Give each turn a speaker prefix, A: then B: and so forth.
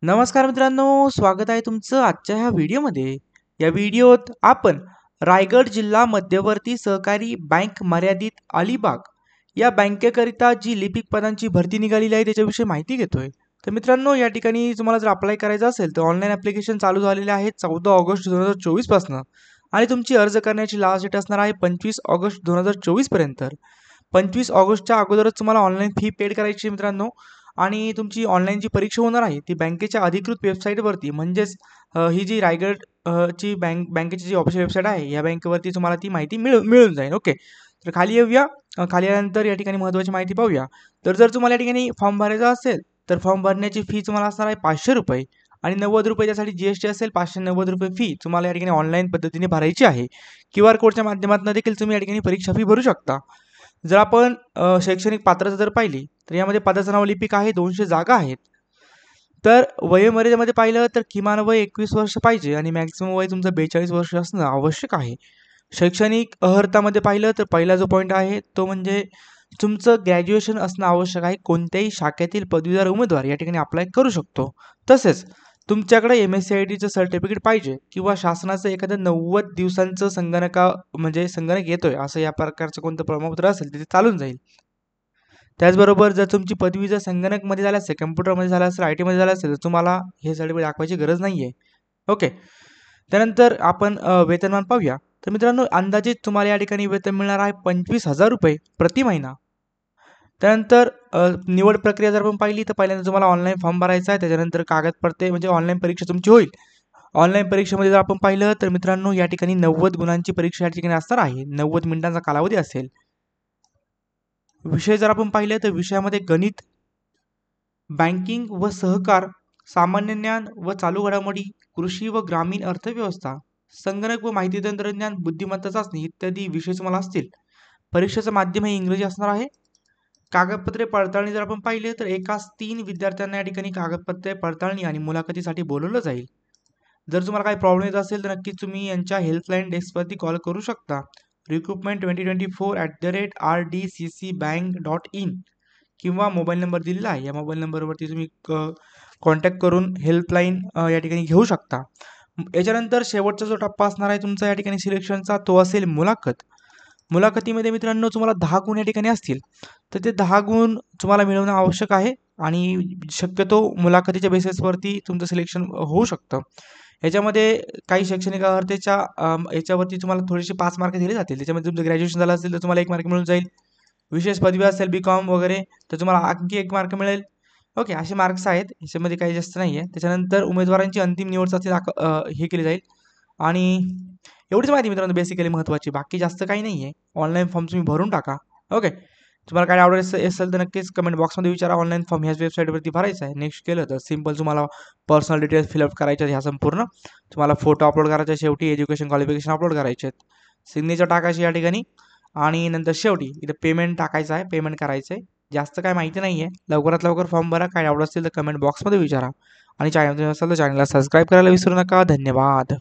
A: नमस्कार मित्रांनो, स्वागत आहे तुमचं आजच्या ह्या व्हिडिओमध्ये। या व्हिडिओत आपण रायगड जिल्हा मध्यवर्ती सहकारी बँक मर्यादित अलिबाग या बँकेकरिता जी लिपिक पदांची भरती निघालेली आहे त्याच्याविषयी माहिती घेतोय। तर मित्रांनो, या ठिकाणी तुम्हाला जर अप्लाय करायचं असेल तर ऑनलाईन ॲप्लिकेशन चालू झालेले आहे 14 ऑगस्ट 2024 पासून आणि तुमची अर्ज करण्याची लास्ट डेट असणार आहे 25 ऑगस्ट 2024 पर्यंत। 25 ऑगस्टच्या अगोदरच तुम्हाला ऑनलाईन फी पेड करायची मित्रांनो। आणि तुमची ऑनलाईन जी परीक्षा होणार आहे ती बँकेच्या अधिकृत वेबसाईटवरती म्हणजेच ही जी रायगड ची बँकेची जी ऑफिशियल वेबसाईट आहे या बँकेवरती तुम्हाला ती माहिती मिळून जाईल। ओके, तर खाली येऊया। खाली आल्यानंतर या ठिकाणी महत्त्वाची माहिती पाहूया। तर जर तुम्हाला या ठिकाणी फॉर्म भरायचा असेल तर फॉर्म भरण्याची फी तुम्हाला असणार आहे 500 रुपये आणि 90 रुपये त्यासाठी GST असेल। 590 रुपये फी तुम्हाला या ठिकाणी ऑनलाईन पद्धतीने भरायची आहे। QR कोडच्या माध्यमातून देखील तुम्ही या ठिकाणी परीक्षा फी भरू शकता। जर आपण शैक्षणिक पात्रता जर पाहिली तर यामध्ये पदाचं नाव लिपिक आहे, 200 जागा आहेत। तर वयोमर्यादेमध्ये पाहिलं तर किमान वय 21 वर्ष पाहिजे आणि मॅक्सिमम वय तुमचं 42 वर्ष असणं आवश्यक आहे। शैक्षणिक अर्हतामध्ये पाहिलं तर पहिला जो पॉईंट आहे तो म्हणजे तुमचं ग्रॅज्युएशन असणं आवश्यक आहे। कोणत्याही शाखेतील पदवीधर उमेदवार या ठिकाणी अप्लाय करू शकतो। तसेच तुमच्याकडे MSCITचं सर्टिफिकेट पाहिजे किंवा शासनाचं एखादं 90 दिवसांचं संगणक येतोय असं या प्रकारचं कोणतं प्रमाणपत्र असेल तिथे चालून जाईल। त्याचबरोबर जर तुमची पदवी जर संगणकमध्ये झाली असेल, कम्प्युटरमध्ये झालं असेल, IT मध्ये झालं असेल तर तुम्हाला हे सर्टिफिकेट दाखवायची गरज नाही आहे। ओके, त्यानंतर आपण वेतनमान पाहूया। तर मित्रांनो, अंदाजित तुम्हाला या ठिकाणी वेतन मिळणार आहे 25,000 रुपये प्रति महिना। त्यानंतर निवड प्रक्रिया जर आपण पाहिली तर पहिल्यांदा तुम्हाला ऑनलाईन फॉर्म भरायचा आहे, त्याच्यानंतर कागदपत्रे म्हणजे ऑनलाईन परीक्षा तुमची होईल। ऑनलाईन परीक्षेमध्ये जर आपण पाहिलं तर मित्रांनो या ठिकाणी 90 गुणांची परीक्षा या ठिकाणी असणार आहे। 90 मिनिटांचा कालावधी असेल। विषय जर आपण पाहिले तर विषयामध्ये गणित, बँकिंग व सहकार, सामान्य ज्ञान व चालू घडामोडी, कृषी व ग्रामीण अर्थव्यवस्था, संगणक व माहिती तंत्रज्ञान, बुद्धिमत्ता चाचणी इत्यादी विषय तुम्हाला असतील। परीक्षेचं माध्यम हे इंग्रजी असणार आहे। कागदपत्रे पडताळणी जर आपण पाहिले तर एकाच 3 विद्यार्थ्यांना या ठिकाणी कागदपत्रे पडताळणी आणि मुलाखतीसाठी बोलवलं जाईल। जर तुम्हाला काही प्रॉब्लेम येत असेल तर नक्कीच तुम्ही यांच्या हेल्पलाईन डेस्कवरती कॉल करू शकता। recruitment2024@rdccbank.in किंवा मोबाईल नंबर दिलेला आहे, या मोबाईल नंबरवरती तुम्ही कॉन्टॅक्ट करून हेल्पलाईन या ठिकाणी घेऊ शकता। याच्यानंतर शेवटचा जो टप्पा असणार आहे तुमचा या ठिकाणी सिलेक्शनचा तो असेल मुलाखत। मुलाखतीमध्ये मित्रांनो तुम्हाला 10 गुण या ठिकाणी असतील, तर ते 10 गुण तुम्हाला मिळवणं आवश्यक आहे आणि शक्यतो मुलाखतीच्या बेसिसवरती तुमचं सिलेक्शन होऊ शकतं। याच्यामध्ये काही शैक्षणिक अर्हतेच्या याच्यावरती तुम्हाला थोडेसे 5 मार्क दिले जातील। त्याच्यामध्ये तुमचं ग्रॅज्युएशन झालं असेल तर तुम्हाला 1 मार्क मिळून जाईल। विशेष पदवी असेल BCom वगैरे तर तुम्हाला आणखी 1 मार्क मिळेल। ओके, असे मार्क्स आहेत, याच्यामध्ये काही जास्त नाही आहे। त्याच्यानंतर उमेदवारांची अंतिम निवड चाचणी हे केली जाईल आणि एवढीच माहिती मित्रांनो बेसिकली महत्त्वाची, बाकी जास्त काही नाही आहे। ऑनलाईन फॉर्म तुम्ही भरून टाका। ओके, तुम्हाला काय आवडेल असेल तर नक्कीच कमेंट बॉक्समध्ये विचारा। ऑनलाईन फॉर्म ह्याच वेबसाईटवरती भरायचा आहे। नेक्स्ट केलं तर सिंपल तुम्हाला पर्सनल डिटेल्स फिलअप करायचे ह्या संपूर्ण तुम्हाला फोटो अपलोड करायचा, शेवटी एज्युकेशन क्वालिफिकेशन अपलोड करायचे आहेत, सिग्नेचर टाकायची या ठिकाणी आणि नंतर शेवटी इथं पेमेंट टाकायचं आहे, पेमेंट करायचं आहे। जास्त काय माहिती नाही आहे। लवकरात लवकर फॉर्म भरा। काय आवडत असेल तर कमेंट बॉक्समध्ये विचारा आणि चॅनल असेल तर चॅनलला सबस्क्राईब करायला विसरू नका। धन्यवाद।